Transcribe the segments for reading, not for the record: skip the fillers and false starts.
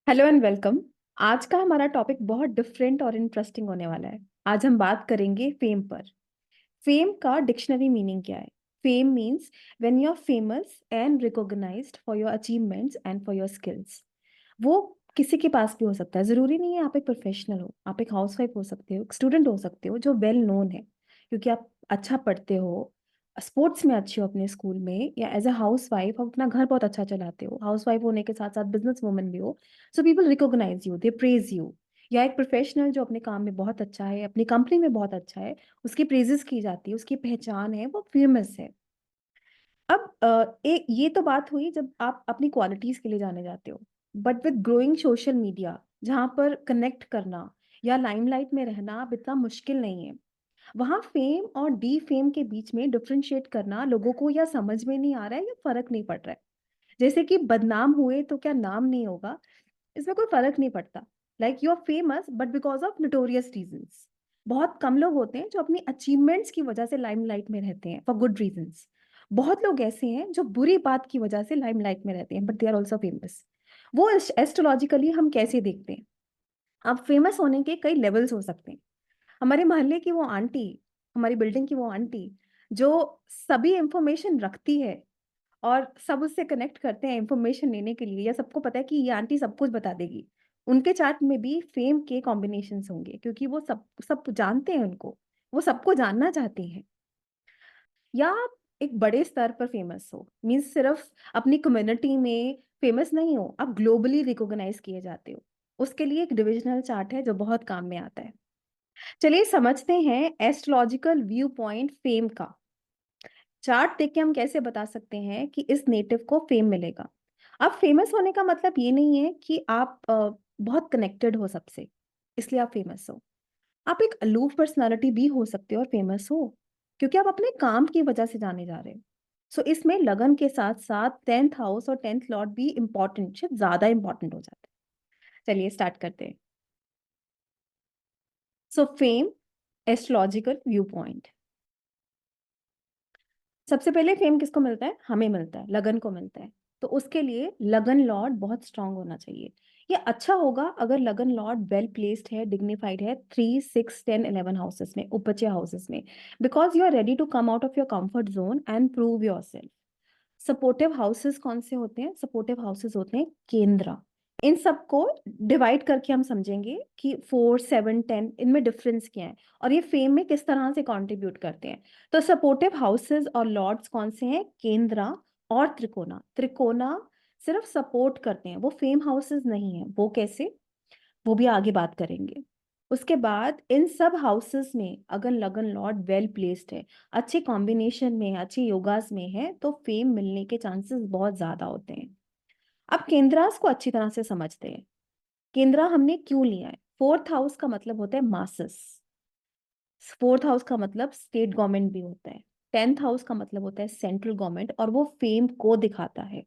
Hello and welcome. आज का हमारा टॉपिक बहुत डिफरेंट और इंटरेस्टिंग होने वाला है। आज हम बात करेंगे फेम पर। फेम का डिक्शनरी मीनिंग क्या है? Fame means when you are famous and recognised for your achievements and for your skills. वो किसी के पास भी हो सकता है, जरूरी नहीं है आप एक प्रोफेशनल हो, आप एक हाउसवाइफ हो सकते हो, एक स्टूडेंट हो सकते हो जो वेल नोन है क्योंकि आप अच्छा पढ़ते हो, स्पोर्ट्स में अच्छे हो अपने स्कूल में, या एज ए हाउस वाइफ आप अपना घर बहुत अच्छा चलाते हो, हाउस वाइफ होने के साथ साथ बिजनेस वुमन भी हो। So people recognise you, they praise you. या एक प्रोफेशनल जो अपने काम में बहुत अच्छा है, अपनी कंपनी में बहुत अच्छा है, उसकी प्रेजेस की जाती है, उसकी पहचान है, वो फेमस है। अब एक ये तो बात हुई जब आप अपनी क्वालिटीज के लिए जाने जाते हो। But with growing social media, जहाँ पर कनेक्ट करना या लाइमलाइट में रहना अब इतना मुश्किल नहीं है, वहाँ फेम और डी फेम के बीच में डिफरेंशिएट करना लोगों को या समझ में नहीं आ रहा है या फर्क नहीं पड़ रहा है। जैसे कि बदनाम हुए तो क्या नाम नहीं होगा, इसमें कोई फर्क नहीं पड़ता। Like you are famous but because of notorious reasons. बहुत कम लोग होते हैं जो अपनी अचीवमेंट्स की वजह से लाइमलाइट में रहते हैं फॉर गुड रीजंस। बहुत लोग ऐसे हैं जो बुरी बात की वजह से लाइमलाइट में रहते हैं but they are also famous. वो एस्ट्रोलॉजिकली हम कैसे देखते हैं? अब फेमस होने के कई लेवल्स हो सकते हैं। हमारे मोहल्ले की वो आंटी, हमारी बिल्डिंग की वो आंटी जो सभी इंफॉर्मेशन रखती है और सब उससे कनेक्ट करते हैं इंफॉर्मेशन लेने के लिए, या सबको पता है कि ये आंटी सब कुछ बता देगी, उनके चार्ट में भी फेम के कॉम्बिनेशंस होंगे क्योंकि वो सब सब जानते हैं उनको, वो सबको जानना चाहते हैं। या आप एक बड़े स्तर पर फेमस हो, मीन्स सिर्फ अपनी कम्युनिटी में फेमस नहीं हो, आप ग्लोबली रिकॉग्नाइज किए जाते हो। उसके लिए एक डिविजनल चार्ट है जो बहुत काम में आता है। चलिए समझते हैं एस्ट्रोलॉजिकल व्यू पॉइंट फेम का। चार्ट देख के हम कैसे बता सकते हैं कि इस नेटिव को फेम मिलेगा। अब फेमस होने का मतलब ये नहीं है कि आप बहुत कनेक्टेड हो सबसे, इसलिए आप फेमस हो। आप एक अलूफ पर्सनालिटी भी हो सकते हो और फेमस हो क्योंकि आप अपने काम की वजह से जाने जा रहे हो। सो इसमें लगन के साथ साथ 10th हाउस और 10th लॉर्ड भी इंपॉर्टेंट, शायद ज्यादा इंपॉर्टेंट हो जाते हैं। चलिए स्टार्ट करते हैं। सो फेम, एस्ट्रोलॉजिकल व्यू पॉइंट। सबसे पहले फेम किसको मिलता है? हमें मिलता है, लगन को मिलता है। तो उसके लिए लगन लॉर्ड बहुत स्ट्रांग होना चाहिए। ये अच्छा होगा अगर लगन लॉर्ड वेल प्लेस्ड है, डिग्निफाइड है 3, 6, 10, 11 हाउसेस में, उपचे हाउसेस में, because you are ready to come out of your comfort zone and prove yourself. Supportive houses कौन से होते हैं? सपोर्टिव हाउसेस होते हैं केंद्र। इन सबको डिवाइड करके हम समझेंगे कि 4, 7, 10 इनमें डिफरेंस क्या है और ये फेम में किस तरह से कंट्रीब्यूट करते हैं। तो सपोर्टिव हाउसेस और लॉर्ड्स कौन से हैं? केंद्र और त्रिकोणा। त्रिकोणा सिर्फ सपोर्ट करते हैं, वो फेम हाउसेस नहीं है। वो कैसे, वो भी आगे बात करेंगे। उसके बाद इन सब हाउसेस में अगर लगन लॉर्ड वेल प्लेस्ड है, अच्छे कॉम्बिनेशन में है, अच्छे योगास में है, तो फेम मिलने के चांसेस बहुत ज्यादा होते हैं। अब केंद्रास को अच्छी तरह से समझते हैं। केंद्रा हमने क्यों लिया है? 4th हाउस का मतलब होता है मासेस, 4th हाउस का मतलब स्टेट गवर्नमेंट भी होता है, 10th हाउस का मतलब होता है सेंट्रल गवर्नमेंट, और वो फेम को दिखाता है।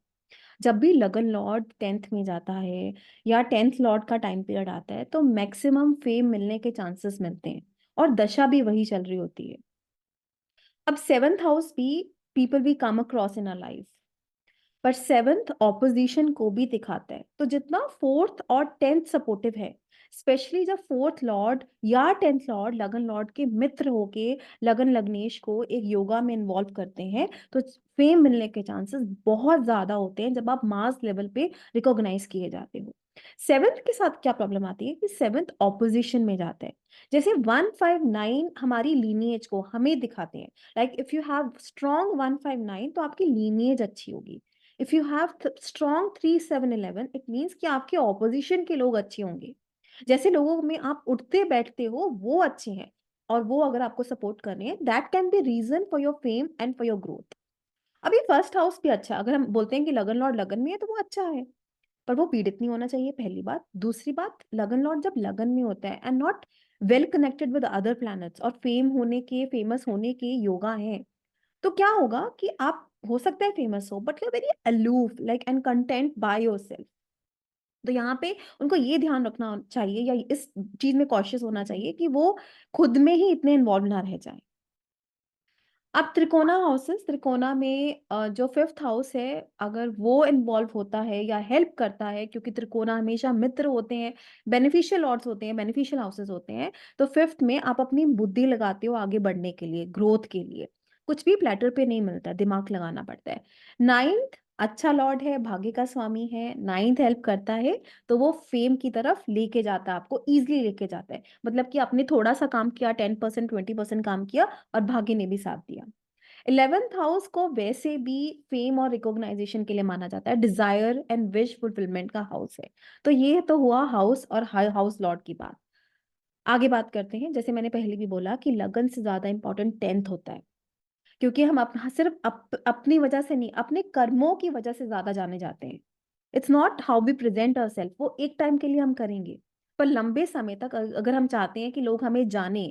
जब भी लगन लॉर्ड 10th में जाता है या 10th लॉर्ड का टाइम पीरियड आता है तो मैक्सिमम फेम मिलने के चांसेस मिलते हैं, और दशा भी वही चल रही होती है। अब 7th हाउस भी people we come across in our life, पर 7th ऑपोजिशन को भी दिखाता है। तो जितना 4th और 10th सपोर्टिव है, स्पेशली जब 4th लॉर्ड या 10th लॉर्ड लगन लॉर्ड के मित्र होके लगन लग्नेश को एक योगा में इन्वॉल्व करते हैं, तो फेम मिलने के चांसेस बहुत ज्यादा होते हैं जब आप मास लेवल पे रिकॉग्नाइज किए जाते हो। 7th के साथ क्या प्रॉब्लम आती है कि 7th ऑपोजिशन में जाता है। जैसे 159 हमारी लीनिएज को हमें दिखाते हैं। Like if you have strong 159 तो आपकी लीनिएज अच्छी होगी। If you have strong 3, 7, 11 it means कि आपके ऑपोजिशन के लोग अच्छे होंगे। जैसे लोगों में आप उठते बैठते हो वो अच्छे हैं, और वो अगर आपको सपोर्ट कर रहे हैं, that can be reason for your fame and for your growth. अभी 1st हाउस भी अच्छा, अगर हम बोलते हैं कि लगन लॉर्ड लगन में है तो वो अच्छा है, पर वो पीड़ित नहीं होना चाहिए, पहली बात। दूसरी बात, लगन लॉर्ड जब लगन में होता है and not well connected with other planets, और फेम होने के, फेमस होने के योगा है, तो क्या होगा कि आप हो सकता है फेमस हो but you very aloof like and content by yourself. तो यहाँ पे उनको ये ध्यान रखना चाहिए, या इस चीज में कॉशियस होना चाहिए कि वो खुद में ही इतने इन्वॉल्व ना रह जाए। अब त्रिकोणा हाउसेस, त्रिकोणा में जो फिफ्थ हाउस है, अगर वो इन्वॉल्व होता है या हेल्प करता है, क्योंकि त्रिकोणा हमेशा मित्र होते हैं, बेनिफिशियल लॉर्ड्स होते हैं, बेनिफिशियल हाउसेस होते हैं, तो फिफ्थ में आप अपनी बुद्धि लगाते हो आगे बढ़ने के लिए, ग्रोथ के लिए। कुछ भी प्लेटर पे नहीं मिलता, दिमाग लगाना पड़ता है। नाइन्थ अच्छा लॉर्ड है, भाग्य का स्वामी है, नाइन्थ हेल्प करता है, तो वो फेम की तरफ लेके जाता है, आपको इजिली लेके जाता है। मतलब कि आपने थोड़ा सा काम किया, 10% 20% काम किया, और भाग्य ने भी साथ दिया। 11th हाउस को वैसे भी फेम और रिकॉग्नाइजेशन के लिए माना जाता है, डिजायर एंड विश फुलफिलमेंट का हाउस है। तो ये तो हुआ हाउस और हाउस लॉर्ड की बात। आगे बात करते हैं। जैसे मैंने पहले भी बोला कि लगन से ज्यादा इंपॉर्टेंट टेंथ होता है, क्योंकि हम अपना सिर्फ अपनी वजह से नहीं, अपने कर्मों की वजह से ज्यादा जाने जाते हैं। It's not how we present ourself, वो एक टाइम के लिए हम करेंगे, पर लंबे समय तक अगर हम चाहते हैं कि लोग हमें जाने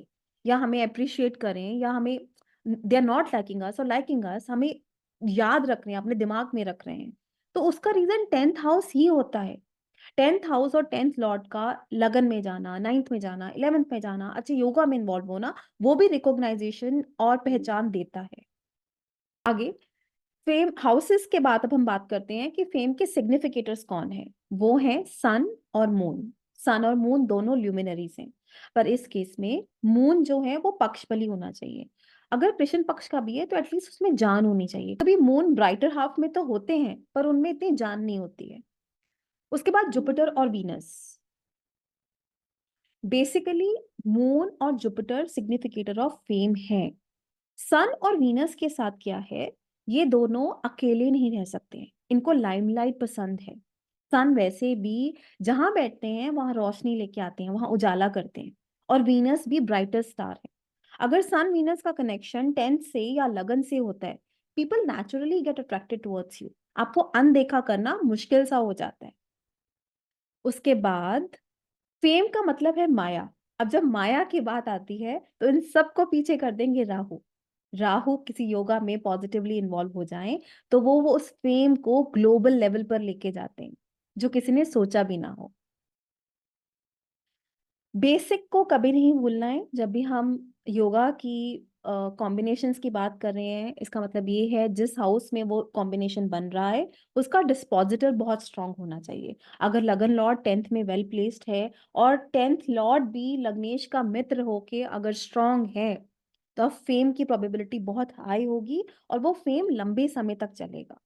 या हमें अप्रिशिएट करें, या हमें they are not liking us और लाइकिंग अस, हमें याद रख रहे हैं, अपने दिमाग में रख रहे हैं, तो उसका रीजन टेंथ हाउस ही होता है। टेंथ हाउस और टेंथ लॉर्ड का लगन में जाना, नाइन्थ में जाना, इलेवेंथ में जाना, अच्छे योगा में इन्वॉल्व होना, वो भी रिकॉग्नाइजेशन और पहचान देता है। आगे फेम हाउसेस के बाद अब हम बात करते हैं कि फेम के सिग्निफिकेटर्स कौन है। वो हैं सन और मून। सन और मून दोनों ल्यूमिनरीज हैं, पर इस केस में मून जो है वो पक्ष बली होना चाहिए। अगर कृष्ण पक्ष का भी है तो एटलीस्ट उसमें जान होनी चाहिए। कभी मून ब्राइटर हाफ में तो होते हैं, पर उनमें इतनी जान नहीं होती है। उसके बाद जुपिटर और वीनस। बेसिकली मून और जुपिटर सिग्निफिकेटर ऑफ फेम है। सन और वीनस के साथ क्या है, ये दोनों अकेले नहीं रह सकते, इनको लाइमलाइट पसंद है। सन वैसे भी जहां बैठते हैं वहां रोशनी लेके आते हैं, वहां उजाला करते हैं, और वीनस भी ब्राइटर स्टार है। अगर सन वीनस का कनेक्शन टेंथ से या लगन से होता है, people naturally get attracted towards you, आपको अनदेखा करना मुश्किल सा हो जाता है। उसके बाद फेम का मतलब है माया। अब जब माया की बात आती है तो इन सबको पीछे कर देंगे राहु। राहु किसी योगा में पॉजिटिवली इन्वॉल्व हो जाएं, तो वो उस फेम को ग्लोबल लेवल पर लेके जाते हैं, जो किसी ने सोचा भी ना हो। बेसिक को कभी नहीं भूलना है। जब भी हम योगा की कॉम्बिनेशंस की बात कर रहे हैं, इसका मतलब ये है जिस हाउस में वो कॉम्बिनेशन बन रहा है उसका डिस्पोजिटर बहुत स्ट्रांग होना चाहिए। अगर लगन लॉर्ड टेंथ में वेल प्लेस्ड है, और टेंथ लॉर्ड भी लग्नेश का मित्र होके अगर स्ट्रांग है, तो फेम की प्रोबेबिलिटी बहुत हाई होगी, और वो फेम लंबे समय तक चलेगा।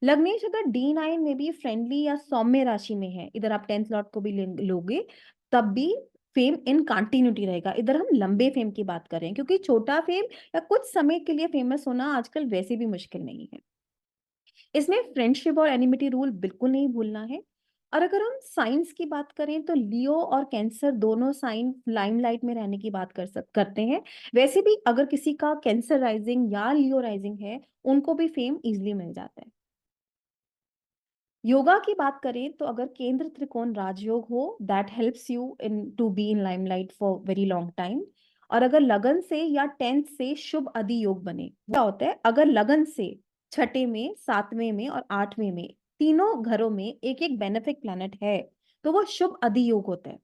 लग्नेश अगर D9 में भी फ्रेंडली या सौम्य राशि में है, इधर आप टेंथ लॉर्ड को भी लोगे, तब भी फेम इन कंटिन्यूटी रहेगा। इधर हम लंबे फेम की बात कर रहे हैं, क्योंकि छोटा फेम या कुछ समय के लिए फेमस होना आजकल वैसे भी मुश्किल नहीं है। इसमें फ्रेंडशिप और एनिमिटी रूल बिल्कुल नहीं भूलना है। और अगर हम साइंस की बात करें तो लियो और कैंसर दोनों साइन लाइमलाइट में रहने की बात करते हैं। वैसे भी अगर किसी का कैंसर राइजिंग या लियो राइजिंग है, उनको भी फेम इजिली मिल जाता है। योगा की बात करें तो अगर केंद्र त्रिकोण राजयोग हो, that helps you in to be in limelight for very long time. और अगर लगन से या टेंथ से शुभ अधि योग बने, क्या होता है, अगर लगन से छठे में, सातवें में और आठवें में, तीनों घरों में एक एक बेनिफिक प्लैनेट है, तो वो शुभ अधि योग होता है।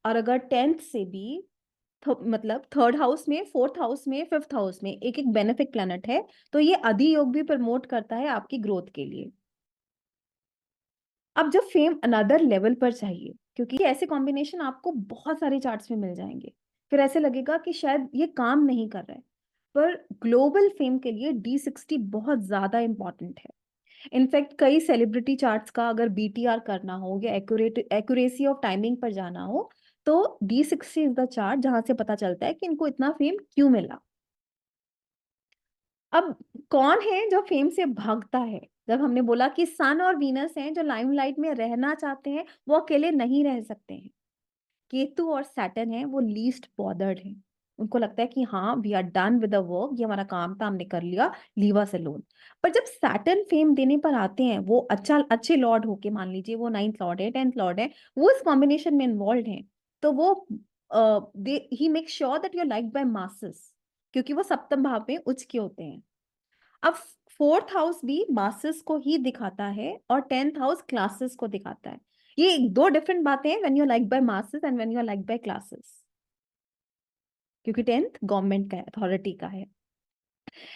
और अगर टेंथ से भी मतलब थर्ड हाउस में, फोर्थ हाउस में, फिफ्थ हाउस में एक एक बेनिफिक प्लैनेट है, तो ये अधि योग भी प्रमोट करता है आपकी ग्रोथ के लिए। अब जब फेम अनदर लेवल पर चाहिए, क्योंकि ऐसे कॉम्बिनेशन आपको बहुत सारे चार्ट्स में मिल जाएंगे, फिर ऐसे लगेगा कि शायद ये काम नहीं कर रहा है, पर ग्लोबल फेम के लिए D60 बहुत ज्यादा इंपॉर्टेंट है। इनफैक्ट कई सेलिब्रिटी चार्ट्स का अगर BTR करना हो या एक्यूरेसी ऑफ टाइमिंग पर जाना हो, तो D60 इज द चार्ट जहां से पता चलता है कि इनको इतना फेम क्यों मिला। अब कौन है जो फेम से भागता है। जब हमने बोला कि सन और वीनस हैं जो लाइमलाइट में रहना चाहते हैं, वो अकेले नहीं रह सकते हैं। केतु और सैटर्न है, वो लीस्ट बॉदर्ड हैं। उनको लगता है कि हाँ, we are done with the work, ये हमारा काम था, हमने कर लिया, लीव अस अलोन। पर जब सैटर्न फेम देने पर आते हैं, वो अच्छे लॉर्ड होके, मान लीजिए वो नाइन्थ लॉर्ड है, टेंथ लॉर्ड है, वो इस कॉम्बिनेशन में इन्वॉल्व हैं, तो वो दे ही make sure that you are liked by masses, क्योंकि वो सप्तम भाव में उच्च के होते हैं। अब फोर्थ हाउस भी मासेस को ही दिखाता है और टेंथ हाउस क्लासेस को दिखाता है। ये दो डिफरेंट बातें हैं, when you like by masses and when you like by classes, क्योंकि टेंथ गवर्नमेंट का है, अथॉरिटी का है।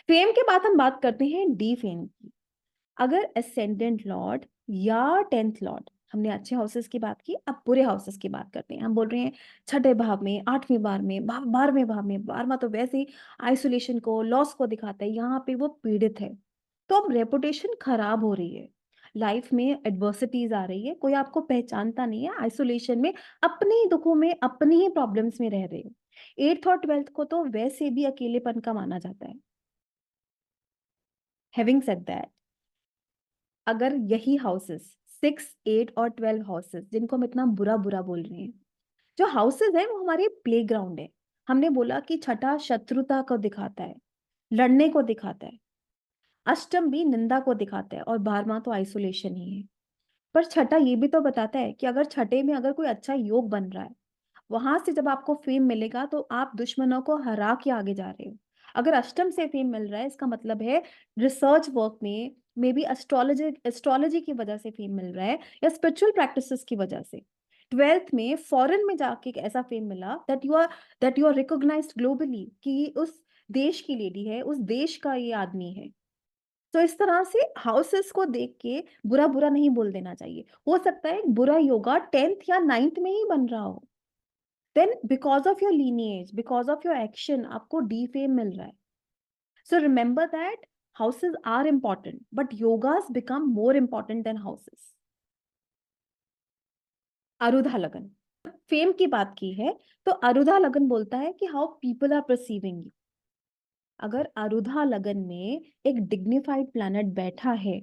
फेम के बाद हम बात करते हैं डी फेम की। अगर असेंडेंट लॉर्ड या टेंथ लॉर्ड, हमने अच्छे हाउसेस की बात की, अब बुरे हाउसेस की बात करते हैं। हम बोल रहे हैं छठे भाव में, आठवीं बार में, 12वें भाव में। 12वां तो वैसे ही आइसोलेशन को, लॉस को दिखाता है, यहाँ पे वो पीड़ित है। तो अब रेपुटेशन खराब हो रही है, लाइफ में एडवर्सिटीज आ रही है, कोई आपको पहचानता नहीं है, आइसोलेशन में, अपने ही दुखों में, अपनी ही प्रॉब्लम्स में रह रहे हो। 8th और 12th को तो वैसे भी अकेलेपन का माना जाता है। हैविंग सेड दैट, अगर यही हाउसेस 6, 8 और 12 हाउसेस, जिनको हम इतना बुरा बुरा बोल रहे हैं, जो हाउसेस हैं वो हमारे प्लेग्राउंड है। हमने बोला कि छठा शत्रुता को दिखाता है, लड़ने को दिखाता है, अष्टम भी निंदा को दिखाता है, और 12वां तो आइसोलेशन ही है। पर छठा ये भी तो बताता है कि अगर छठे में अगर कोई अच्छा योग बन रहा है, वहां से जब आपको फेम मिलेगा तो आप दुश्मनों को हरा के आगे जा रहे हो। अगर अष्टम से फेम मिल रहा है, इसका मतलब है रिसर्च वर्क में, मे बी एस्ट्रोलॉजी एस्ट्रोलॉजी की वजह से फेम मिल रहा है, या स्पिरिचुअल प्रैक्टिसेस की वजह से। 12th में फॉरेन में जाके एक ऐसा फेम मिला that you are recognised globally, कि उस देश की लेडी है, उस देश का ये आदमी है। तो इस तरह से हाउसेस को देख के बुरा बुरा नहीं बोल देना चाहिए। हो सकता है बुरा योगा 10th या 9th में ही बन रहा हो, then because of your lineage, because of your action, आपको defame मिल रहा है। So remember that houses are important, but yogas become more important than houses. अरुधा लगन, फेम की बात की है, तो अरुधा लगन बोलता है कि how people are perceiving you. अगर अरुधा लगन में एक डिग्निफाइड प्लैनेट बैठा है,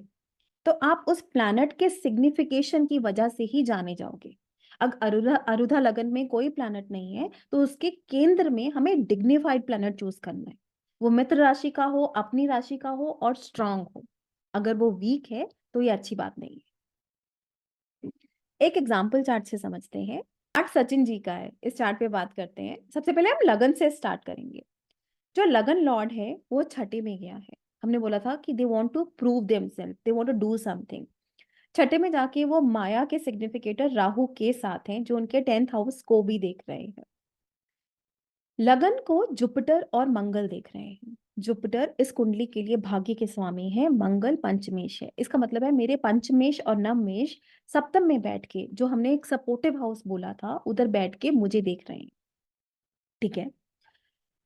तो आप उस प्लैनेट के सिग्निफिकेशन की वजह से ही जाने जाओगे। अगर अरुधा अरुधा लगन में कोई प्लैनेट नहीं है, तो उसके केंद्र में हमें डिग्निफाइड प्लैनेट चूज करना है। वो मित्र राशि का हो, अपनी राशि का हो, और स्ट्रांग हो। अगर वो वीक है तो ये अच्छी बात नहीं है। एक एग्जाम्पल चार्ट से समझते हैं। चार्ट सचिन जी का है, इस चार्ट पे बात करते हैं। सबसे पहले हम लगन से स्टार्ट करेंगे। जो लगन लॉर्ड है वो छठे में गया है। हमने बोला था कि they want to prove themselves, they want to do something. छठे में जाके वो माया के सिग्निफिकेटर राहु के साथ हैं, जो उनके 10th हाउस को भी देख रहे हैं। लगन को जुपिटर और मंगल देख रहे हैं। जुपिटर इस कुंडली के लिए भाग्य के स्वामी है, मंगल पंचमेश है। इसका मतलब है मेरे पंचमेश और नवमेश सप्तम में बैठ के, जो हमने एक सपोर्टिव हाउस बोला था, उधर बैठ के मुझे देख रहे हैं। ठीक है,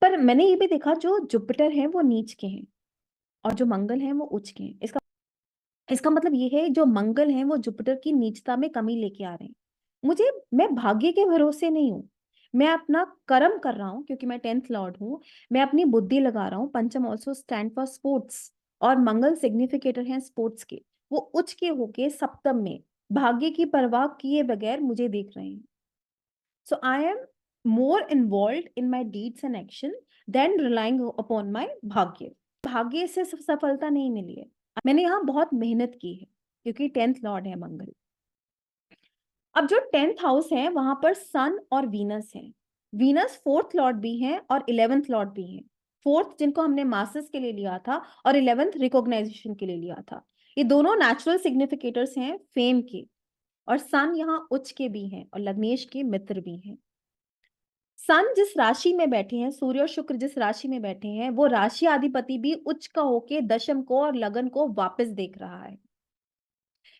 पर मैंने ये भी देखा जो जुपिटर है वो नीच के हैं, और जो मंगल है वो उच्च के हैं। इसका इसका मतलब ये है जो मंगल है वो जुपिटर की नीचता में कमी लेके आ रहे हैं। मैं भाग्य के भरोसे नहीं हूँ, मैं अपना कर्म कर रहा हूँ, क्योंकि मैं 10th लॉर्ड हूँ। मैं अपनी बुद्धि लगा रहा हूँ। पंचम ऑल्सो स्टैंड फॉर स्पोर्ट्स, और मंगल सिग्निफिकेटर हैं स्पोर्ट्स के। वो उच्च के होके सप्तम में भाग्य की परवाह किए बगैर मुझे देख रहे हैं। So I am more involve in my deeds and action then relying upon my भाग्य। भाग्य से सफलता नहीं मिली है, मैंने यहाँ बहुत मेहनत की है, क्योंकि 10th लॉर्ड है मंगल। अब जो 10th हाउस है वहां पर सन और वीनस है। वीनस 4th लॉर्ड भी है और 11th लॉर्ड भी है। 4th जिनको हमने मासेस के लिए लिया था, और 11th रिकॉग्नाइजेशन के लिए लिया था। ये दोनों नेचुरल सिग्निफिकेटर्स हैं फेम के। और सन यहाँ उच्च के भी हैं, और लग्नेश के मित्र भी हैं। सन जिस राशि में बैठे हैं, सूर्य और शुक्र जिस राशि में बैठे हैं, वो राशि अधिपति भी उच्च का होके दशम को और लगन को वापस देख रहा है।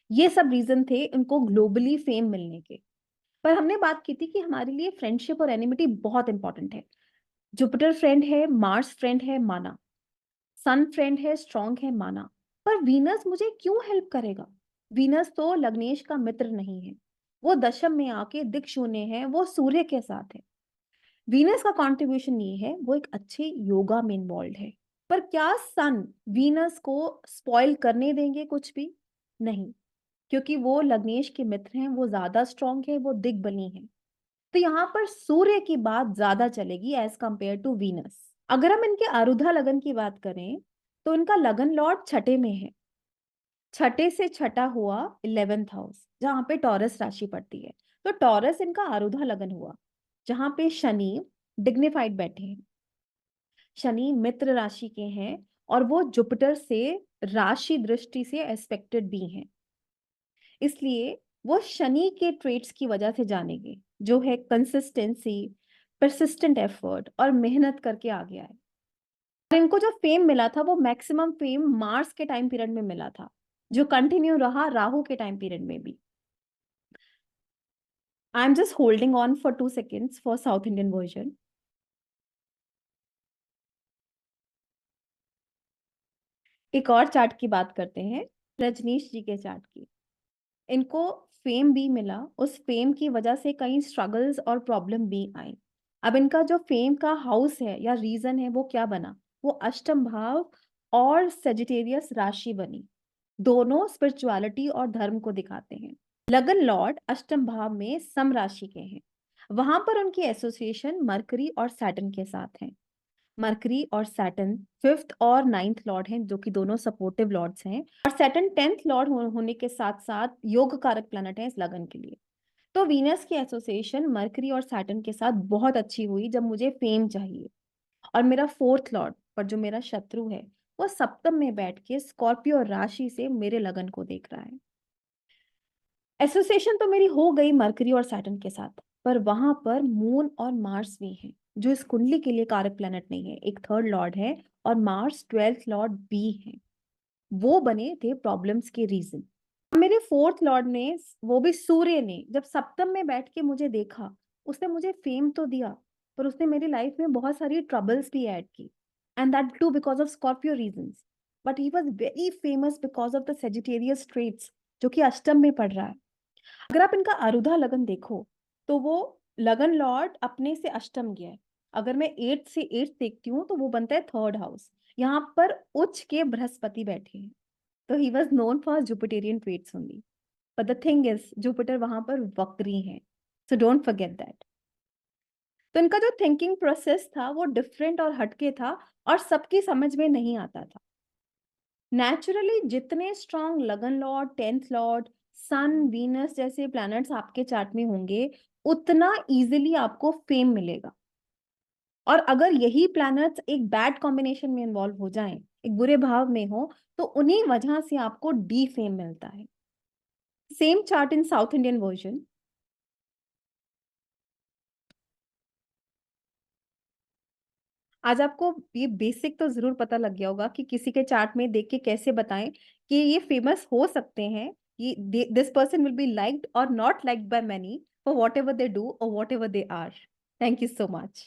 ये सब रीजन थे उनको ग्लोबली फेम मिलने के। पर हमने बात की थी कि हमारे लिए फ्रेंडशिप और एनिमिटी बहुत इंपॉर्टेंट है। जुपिटर फ्रेंड है, मार्स फ्रेंड है, माना। सन फ्रेंड है, स्ट्रांग है, माना। पर वीनस मुझे क्यों हेल्प करेगा? वीनस तो लग्नेश का मित्र नहीं है, वो दशम में आके दिक शून्य है, वो सूर्य के साथ है। वीनस का कंट्रीब्यूशन ये है, वो एक अच्छे योगा में इन्वॉल्व है। पर क्या सन वीनस को स्पॉइल करने देंगे कुछ भी? नहीं, क्योंकि वो लग्नेश के मित्र हैं, वो ज्यादा स्ट्रांग है, वो दिग्बली हैं। तो यहाँ पर सूर्य की बात ज्यादा चलेगी एज कंपेयर टू वीनस। अगर हम इनके आरुधा लगन की बात करें, तो इनका लगन लॉर्ड छठे में है। छठे से छठा हुआ 11th हाउस, जहां पे टॉरस राशि पड़ती है। तो टॉरस इनका आरुधा लगन हुआ, जहां पे शनि डिग्निफाइड बैठे हैं। शनि मित्र राशि के हैं, और वो जुपिटर से राशि दृष्टि से एस्पेक्टेड भी हैं। इसलिए वो शनि के ट्रेट्स की वजह से जानेंगे, जो है कंसिस्टेंसी, परसिस्टेंट एफर्ट, और मेहनत करके आगे आए। और इनको जो फेम मिला था वो मैक्सिमम फेम मार्स के टाइम पीरियड में मिला था, जो कंटिन्यू रहा राहु के टाइम पीरियड में भी। I am just holding on for 2 seconds for south Indian version. एक और चार्ट की बात करते हैं, रजनीश जी के चार्ट की। इनको फेम भी मिला, उस फेम की वजह से कई स्ट्रगल्स और प्रॉब्लम भी आई। अब इनका जो फेम का हाउस है या रीजन है वो क्या बना, वो अष्टम भाव और सेजिटेरियस राशि बनी। दोनों स्पिरिचुअलिटी और धर्म को दिखाते हैं। लगन लॉर्ड अष्टम भाव में सम राशि के हैं, वहां पर उनकी एसोसिएशन मरकरी और सैटर्न के साथ है। मरकरी और सैटर्न फिफ्थ और नाइन्थ लॉर्ड हैं, जो कि दोनों सपोर्टिव लॉर्ड्स हैं, और सैटर्न 10th लॉर्ड होने के साथ साथ योग कारक प्लैनेट है इस लगन के लिए। तो वीनस की एसोसिएशन मरकरी और सैटर्न के साथ बहुत अच्छी हुई जब मुझे फेम चाहिए। और मेरा 4th लॉर्ड पर जो मेरा शत्रु है वो सप्तम में बैठ के स्कॉर्पियो राशि से मेरे लगन को देख रहा है। एसोसिएशन तो मेरी हो गई मरकरी और सैटर्न के साथ, पर वहां पर मून और मार्स भी हैं, जो इस कुंडली के लिए कारक प्लैनेट नहीं है। एक 3rd लॉर्ड है और मार्स 12th लॉर्ड भी है। वो बने थे प्रॉब्लम्स के रीजन। मेरे 4th लॉर्ड ने, वो भी सूर्य ने, जब सप्तम में बैठ के मुझे देखा, उसने मुझे फेम तो दिया, पर उसने मेरी लाइफ में बहुत सारी ट्रबल्स भी ऐड की, and that too because of Scorpio reasons. But he was very famous because of the Sagittarius traits, जो कि अष्टम में पड़ रहा है। अगर आप इनका अरुधा लगन देखो तो वो लगन लॉर्ड अपने से अष्टम गया है। अगर मैं 8 से 8 देखती हूँ तो वो बनता है 3rd हाउस। यहाँ पर उच्च के बृहस्पति बैठे हैं, तो he was known for jupiterian traits only. But the thing is Jupiter वहां पर वक्री है, सो डोंट फॉरगेट दैट। तो इनका जो थिंकिंग प्रोसेस था वो डिफरेंट और हटके था, और सबकी समझ में नहीं आता था। नेचुरली जितने स्ट्रॉन्ग लगन लॉर्ड, 10th लॉर्ड, सन, वीनस जैसे प्लैनेट्स आपके चार्ट में होंगे, उतना इजीली आपको फेम मिलेगा। और अगर यही प्लैनेट्स एक बैड कॉम्बिनेशन में इन्वॉल्व हो जाएं, एक बुरे भाव में हो, तो उन्हीं वजह से आपको डी फेम मिलता है। सेम चार्ट इन साउथ इंडियन वर्जन। आज आपको ये बेसिक तो जरूर पता लग गया होगा कि किसी के चार्ट में देख के कैसे बताएं कि ये फेमस हो सकते हैं, ये this person will be liked और not liked by many for whatever they do और whatever they are. Thank you so much.